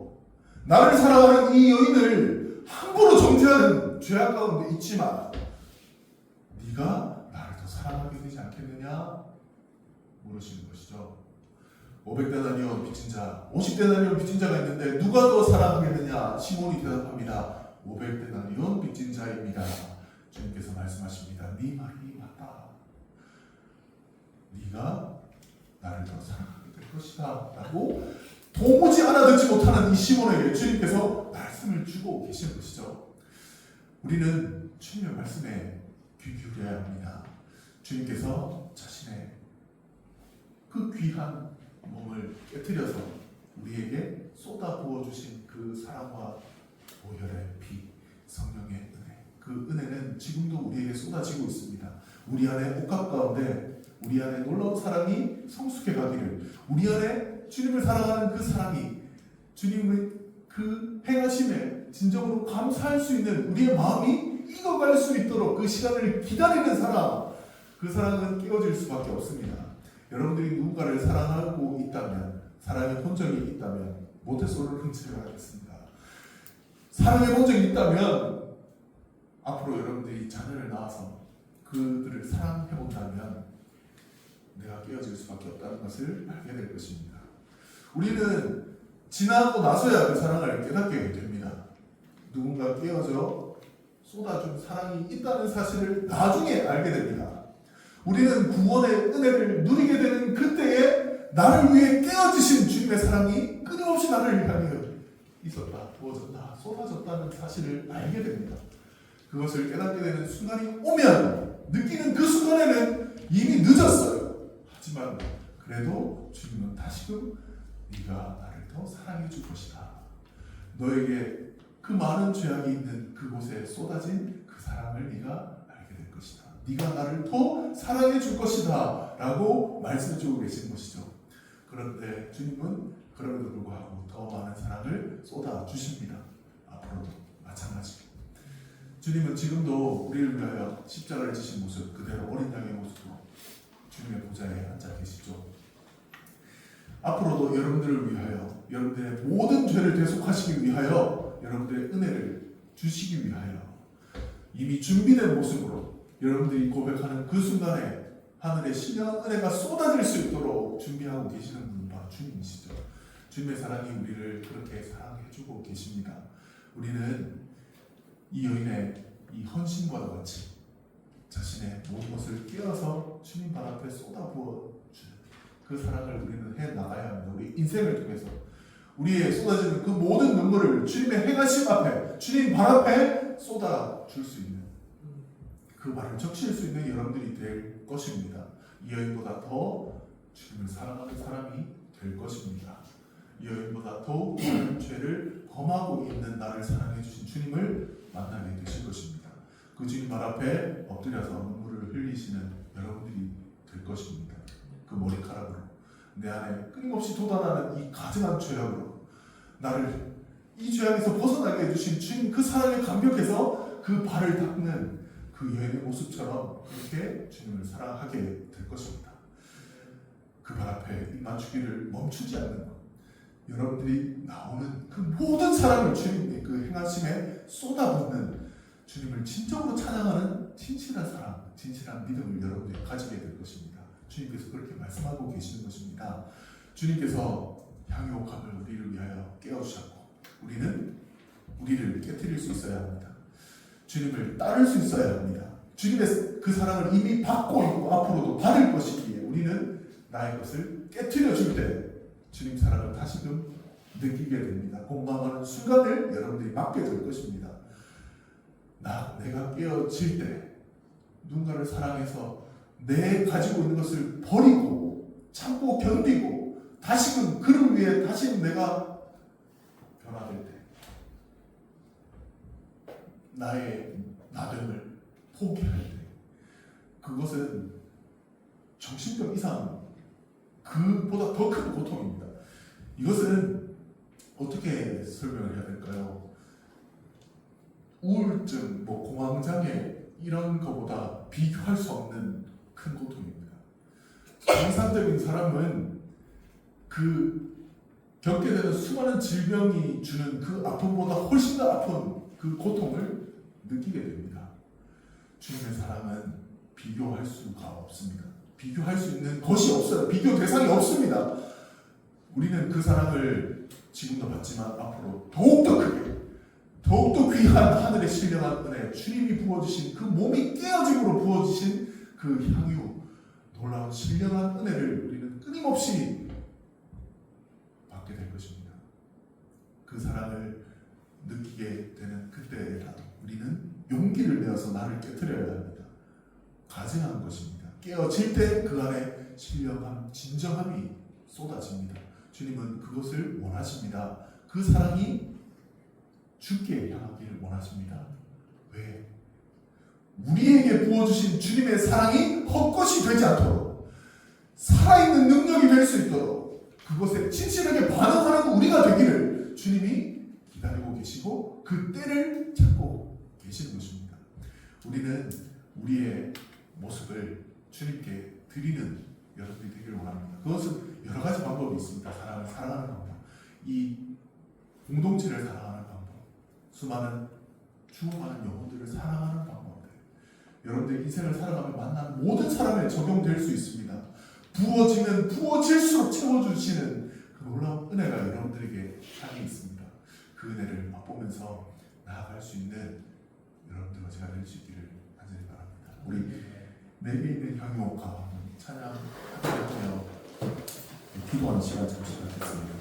나를 사랑하는 이 여인을 함부로 정죄하는 죄악 가운데 있지만 네가 나를 더 사랑하게 되지 않겠느냐? 물으시는 것이죠. 500데나리온 빚진 자, 50데나리온 빚진 자가 있는데 누가 더 사랑하겠느냐? 시몬이 대답합니다. 500데나리온 빚진 자입니다. 주님께서 말씀하십니다. 네 말이 맞다. 네가 나를 더 사랑하게 될 것이다 라고 도무지 알아듣지 못하는 이 시몬에게 주님께서 말씀을 주고 계시는 것이죠. 우리는 주님의 말씀에 귀 기울여야 합니다. 주님께서 자신의 그 귀한 몸을 깨트려서 우리에게 쏟아 부어주신 그 사랑과 보혈의 피, 성령의 은혜, 그 은혜는 지금도 우리에게 쏟아지고 있습니다. 우리 안에 옥합 가운데 우리 안에 놀라운 사랑이 성숙해 가기를, 우리 안에 주님을 사랑하는 그 사랑이 주님의 그 행하심에 진정으로 감사할 수 있는 우리의 마음이 익어갈 수 있도록 그 시간을 기다리는 사랑, 그 사랑은 깨어질 수밖에 없습니다. 여러분들이 누군가를 사랑하고 있다면, 사랑해 본 적이 있다면 모태솔로를 제가 하겠습니다. 사랑해 본 적이 있다면 앞으로 여러분들이 자녀를 낳아서 그들을 사랑해 본다면 내가 깨어질 수밖에 없다는 것을 알게 될 것입니다. 우리는 지나고 나서야 그 사랑을 깨닫게 됩니다. 누군가 깨어져 쏟아준 사랑이 있다는 사실을 나중에 알게 됩니다. 우리는 구원의 은혜를 누리게 되는 그때에 나를 위해 깨어지신 주님의 사랑이 끊임없이 나를 향해 있었다, 부어졌다, 쏟아졌다는 사실을 알게 됩니다. 그것을 깨닫게 되는 순간이 오면, 느끼는 그 순간에는 이미 늦었어요. 하지만 그래도 주님은 다시금 네가 나를 더 사랑해 줄 것이다. 너에게 그 많은 죄악이 있는 그곳에 쏟아진 그 사랑을 네가 알게 될 것이다. 네가 나를 더 사랑해 줄 것이다 라고 말씀해 주고 계신 것이죠. 그런데 주님은 그럼에도 불구하고 더 많은 사랑을 쏟아 주십니다. 앞으로도 마찬가지로 주님은 지금도 우리를 위하여 십자가를 지신 모습 그대로 어린 양의 모습으로 주님의 보좌에 앉아 계시죠. 앞으로도 여러분들을 위하여, 여러분들의 모든 죄를 대속하시기 위하여, 여러분들의 은혜를 주시기 위하여 이미 준비된 모습으로 여러분들이 고백하는 그 순간에 하늘의 신령한 은혜가 쏟아질 수 있도록 준비하고 계시는 분은 바로 주님이시죠. 주님의 사랑이 우리를 그렇게 사랑해주고 계십니다. 우리는 이 여인의 이 헌신과도 같이 자신의 모든 것을 끼워서 주님 발 앞에 쏟아부어 주는 그 사랑을 우리는 해나가야 합니다. 우리 인생을 통해서 우리의 쏟아지는 그 모든 눈물을 주님의 행하심 앞에, 주님 발 앞에 쏟아줄 수 있는, 그 말을 적실 수 있는 여러분들이 될 것입니다. 이 여인보다 더 주님을 사랑하는 사람이 될 것입니다. 이 여인보다 더욱 많은 죄를 범하고 있는 나를 사랑해 주신 주님을 만나게 되실 것입니다. 그 주님 발 앞에 엎드려서 눈물을 흘리시는 여러분들이 될 것입니다. 그 머리카락으로 내 안에 끊임없이 돋아나는 이 가증한 죄악으로 나를 이 죄악에서 벗어나게 해주신 주님 그 사랑에 감격해서 그 발을 닦는 그 여인의 모습처럼 그렇게 주님을 사랑하게 될 것입니다. 그 발 앞에 입 맞추기를 멈추지 않는 것, 여러분들이 나오는 그 모든 사랑을 주님의 그 행하심에 쏟아붓는 주님을 진정으로 찬양하는 진실한 사랑, 진실한 믿음을 여러분들이 가지게 될 것입니다. 주님께서 그렇게 말씀하고 계시는 것입니다. 주님께서 향유옥합을 우리를 위하여 깨워주셨고 우리는 우리를 깨뜨릴 수 있어야 합니다. 주님을 따를 수 있어야 합니다. 주님의 그 사랑을 이미 받고 있고 앞으로도 받을 것이기에 우리는 나의 것을 깨트려 줄 때 주님 사랑을 다시금 느끼게 됩니다. 공감하는 순간을 여러분들이 맞게 될 것입니다. 내가 깨어질 때 누군가를 사랑해서 내 가지고 있는 것을 버리고 참고 견디고 다시금 그를 위해 다시금 내가 변화될 때 나의 나됨을 포기할 때 그것은 정신병 이상 그보다 더 큰 고통입니다. 이것은 어떻게 설명을 해야 될까요? 우울증, 공황장애 이런 것보다 비교할 수 없는 큰 고통입니다. 정상적인 사람은 그 겪게 되는 수많은 질병이 주는 그 아픔보다 훨씬 더 아픈 그 고통을 느끼게 됩니다. 주님의 사랑은 비교할 수가 없습니다. 비교할 수 있는 것이 없어요. 비교 대상이 없습니다. 우리는 그 사랑을 지금도 받지만 앞으로 더욱더 크게 더욱더 귀한 하늘의 신령한 은혜, 주님이 부어주신 그 몸이 깨어짐으로 부어주신 그 향유, 놀라운 신령한 은혜를 우리는 끊임없이 받게 될 것입니다. 그 사랑을 느끼게 되는 그때라도 우리는 용기를 내어서 나를 깨트려야 합니다. 가증한 것입니다. 깨어질 때 그 안에 신령함, 진정함이 쏟아집니다. 주님은 그것을 원하십니다. 그 사랑이 주께 향하기를 원하십니다. 왜? 우리에게 부어주신 주님의 사랑이 헛것이 되지 않도록 살아있는 능력이 될 수 있도록 그것에 진실하게 반응하는 우리가 되기를 주님이 기다리고 계시고 그 때를 찾고 계시는 것입니다. 우리는 우리의 모습을 주님께 드리는 여러분들이 되기를 원합니다. 그것은 여러 가지 방법이 있습니다. 사랑을 사랑하는 방법, 이 공동체를 사랑하는 방법, 수많은 죽어가는 영혼들을 사랑하는 방법들, 여러분들 인생을 살아가며 만나는 모든 사람에 적용될 수 있습니다. 부어지면 부어질수록 채워주시는 그 놀라운 은혜가 여러분들에게 향해 있습니다. 그 은혜를 맛보면서 나아갈 수 있는 여러분들과 제가 될 수 있기를 간절히 바랍니다. 우리 내게 있는 향유옥화 찬양 함께하며 기도하는 시간 잠시 갖겠습니다.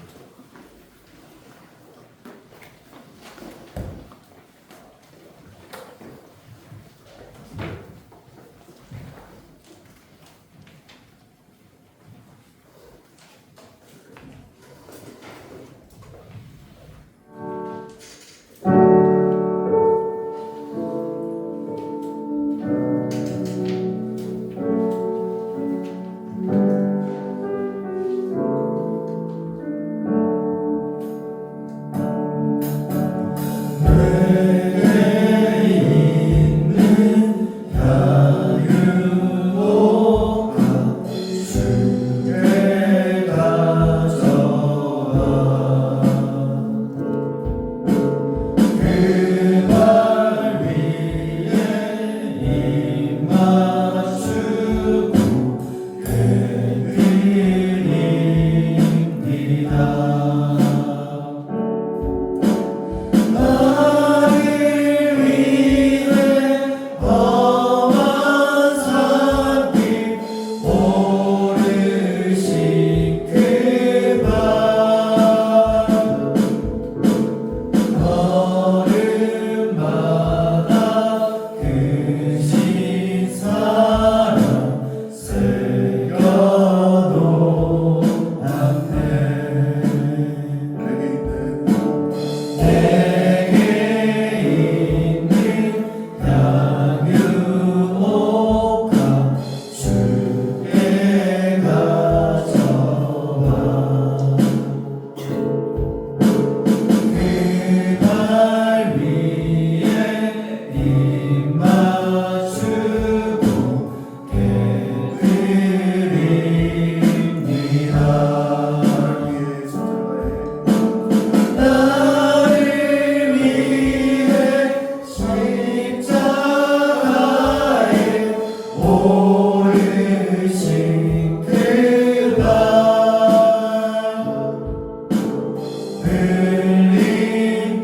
흘린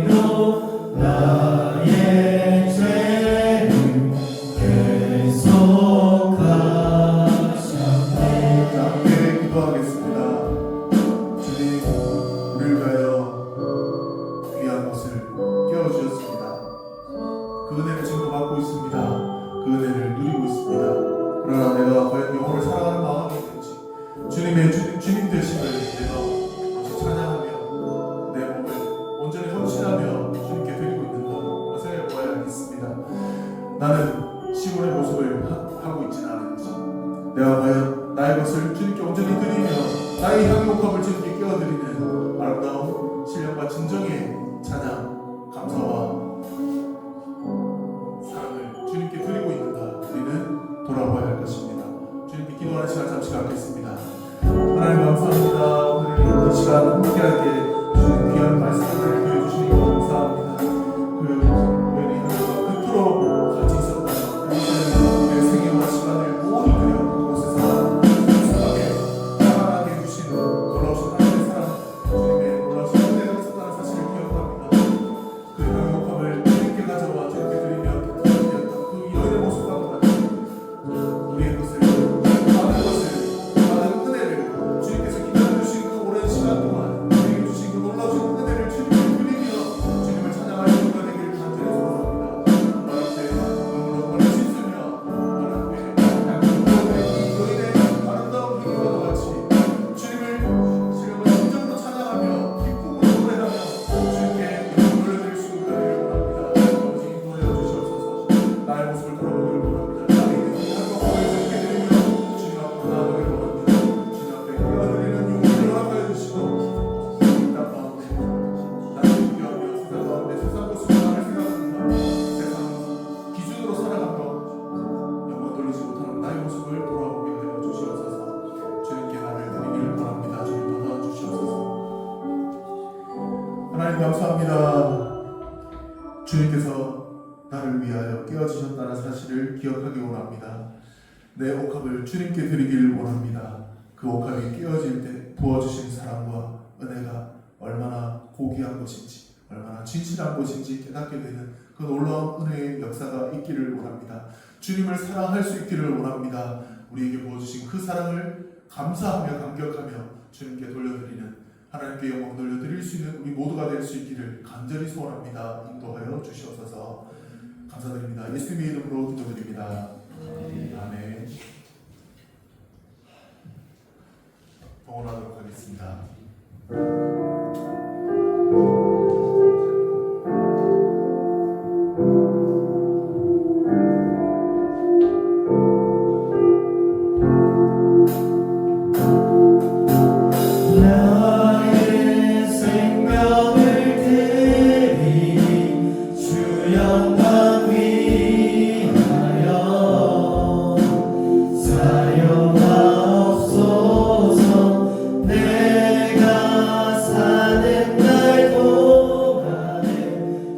피로 나의 진정과 진정의 찬양, 감사와 사랑을 주님께 드리고 있는가 우리는 돌아봐야 할 것입니다. 주님께 기도하는 시간 잠시 갖겠습니다. 하나님 감사합니다. 오늘 이 시간 함께하게 주신 귀한 말씀을 보여주시니 감사합니다. 우리 하나님과 그토록 같이 있었다면 내 생애와 시간을 모두 드려 그곳에서 순수하게 살아나게 해주신 놀라우신 하나님의 사랑, 주님의 놀라우신 은혜가 있었다는 사실을 기억합니다. 그 행복함을 주님께 가져와 주님께 드리며 그 여인의 모습과 같이 우리의 것을 받은 은혜를 주님께서 기다려주신 그 오랜 시간 동안 우리에게 주신 그 놀라우신 은혜를 주님께 드리며 주님을 찬양할 수가 되길 간절히 소원합니다. 하나님 때 눈물로 벌을 씻으며 하나님 때 이 여인의 아름다운 행위와 같이 주님을 지금은 진정으로 찬양하며 기쁘고 노래하며 주님께 영광을 돌려드릴 수 있는 은혜를 원합니다. 아버지 인도하여 주시옵소서. 나의 모습을 돌아보기를 원합니다. 나의 이 한국을 주님께 드리며 주님 앞으로 나아가기를 원합니다. 주님 앞에 깨어드리는 용기를 허락하여 주시고 이 땅 가운데 나를 비교하며 세상 가운데 세상 모습을 나를 생각합니다. 세상 기준으로 살아가며 영광 돌리지 못하는 나의 모습을 돌아보게 하여 주시옵소서. 주님께 나를 드리기를 원합니다. 주님 받아주시옵소서. 하나님 감사합니다. 주님께서 나를 위하여 깨어지셨다는 사실을 기억하기 원합니다. 내 옥합을 주님께 드리기를 원합니다. 그 옥합이 깨어질 때 부어주신 사랑과 은혜가 얼마나 고귀한 것인지, 얼마나 진실한 것인지 깨닫게 되는 그 놀라운 은혜의 역사가 있기를 원합니다. 주님을 사랑할 수 있기를 원합니다. 우리에게 부어주신 그 사랑을 감사하며 감격하며 주님께 돌려드리는, 하나님께 영광 돌려드릴 수 있는 우리 모두가 될 수 있기를 간절히 소원합니다. 인도하여 주시옵소서. 감사드립니다. 예수님의 이름으로 기도드립니다. 아멘. 봉헌하도록 하겠습니다. 나의 생명을 드리니 주 영광 위하여 사용하옵소서. 내가 사는 날 동안에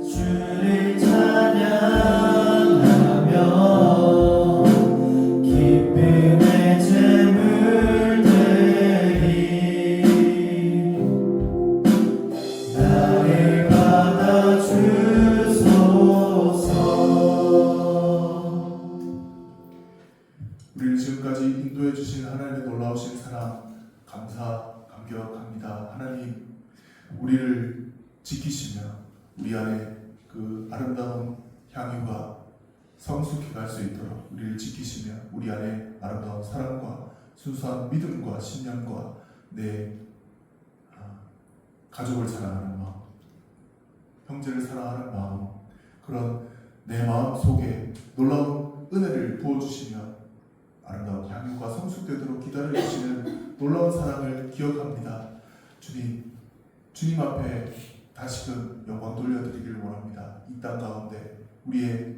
주를 찬양하며 기쁨의 제물 드리 나를 받아주소서. 우리를 지금까지 인도해 주신 하나님의 놀라우신 사랑 감격합니다. 하나님, 우리를 지키시며 우리 안에 그 아름다운 향유가 성숙해 갈 수 있도록 우리를 지키시며 우리 안에 아름다운 사랑과 순수한 믿음과 신념과 내 가족을 사랑하는 마음, 형제를 사랑하는 마음, 그런 내 마음 속에 놀라운 은혜를 부어주시며 아름다운 향유가 성숙되도록 기다려주시는 놀라운 사랑을 기억합니다. 주님 앞에 다시금 영광 돌려드리기를 원합니다. 이 땅 가운데 우리의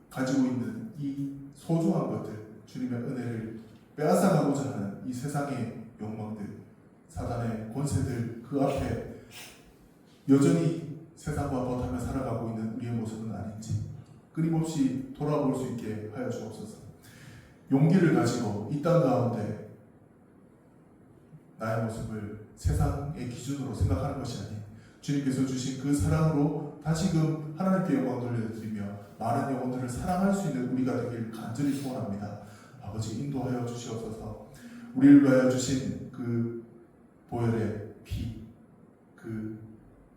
가지고 있는 이 소중한 것들, 주님의 은혜를 빼앗아가고자 하는 이 세상의 욕망들, 사단의 권세들, 그 앞에 여전히 세상과 버타며 살아가고 있는 우리의 모습은 아닌지 끊임없이 돌아볼 수 있게 하여 주옵소서. 용기를 가지고 이 땅 가운데 나의 모습을 세상의 기준으로 생각하는 것이 아닌 주님께서 주신 그 사랑으로 다시금 하나님께 영광 돌려드리며 많은 영혼들을 사랑할 수 있는 우리가 되길 간절히 소원합니다. 아버지, 인도하여 주시옵소서. 우리를 위하여 주신 그 보혈의 피, 그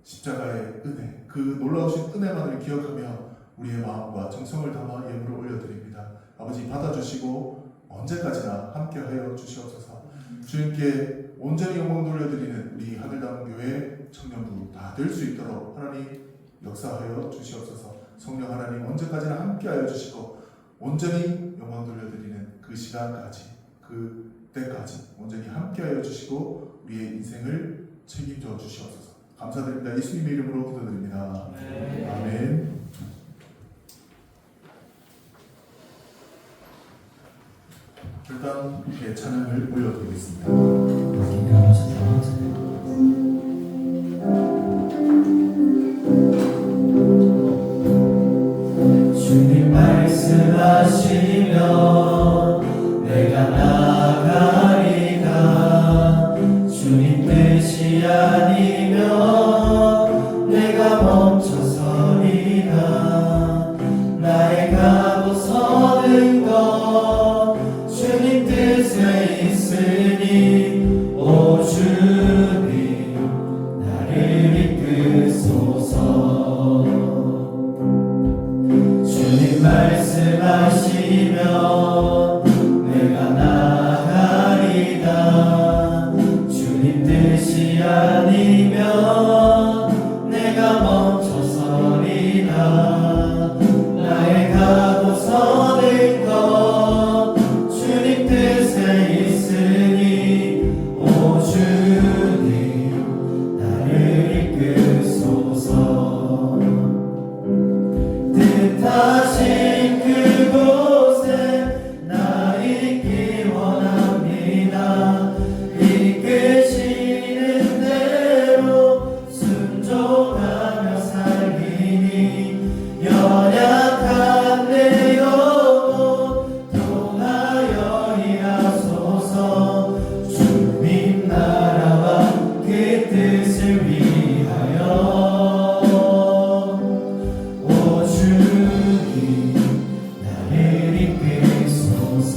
십자가의 은혜, 그 놀라우신 은혜만을 기억하며 우리의 마음과 정성을 담아 예물을 올려드립니다. 아버지, 받아주시고 언제까지나 함께하여 주시옵소서. 주님께 온전히 영광 돌려드리는 우리 하늘다운교회 청년부 다 될 수 있도록 하나님 역사하여 주시옵소서. 성령 하나님 언제까지나 함께하여 주시고 온전히 영광 돌려드리는 그 시간까지, 그 때까지 온전히 함께하여 주시고 우리의 인생을 책임져 주시옵소서. 감사드립니다. 예수님의 이름으로 기도드립니다. 아멘. 일단 이렇게 찬양을 올려드리겠습니다. 이렇게 일어나셔서 주님 말씀하시면 내가 나가리라. 주님 뜻이 아니면 내가 멈춰서리라. 나의 가고 서는 것 주님 뜻에 있으니 오 주님 나를 이끄소서. 주님 말씀하시면 내가 나가리다. 주님 뜻이 아니면 내가 멈춰서리라. 나의 가고 서는 것 주님 뜻에 있으니 오 주님 나를 이끄소서. 뜻하신 그곳에 나 있기 원합니다. 이끄시는 대로 순종하며 살리니 연약한 내 영혼 통하여 일하소서. 주님 나라와 그 뜻을 위하여 오 주님 나를 이끄소서.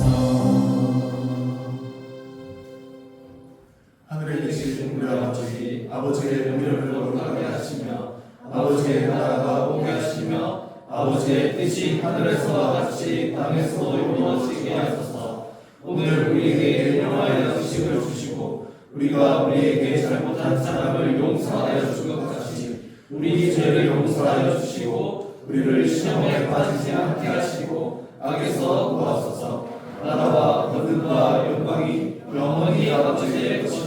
하늘에 계신 우리 아버지, 아버지의 이름을 거룩하게 하시며 아버지의 나라가 오게 하시며 아버지의 뜻이 하늘에서와 같이 땅에서도 이루어지게 하소서. 오늘 우리에게 일용할 양식을 주시고 우리가 우리에게 잘못한 사람을 용서하여 준 것 같이 우리 죄를 용서하여 주시고 우리를 시험에 빠지지 않게 하시고 악에서 구하소서. 나라와 권능과 영광이 영원히 아버지의 것이니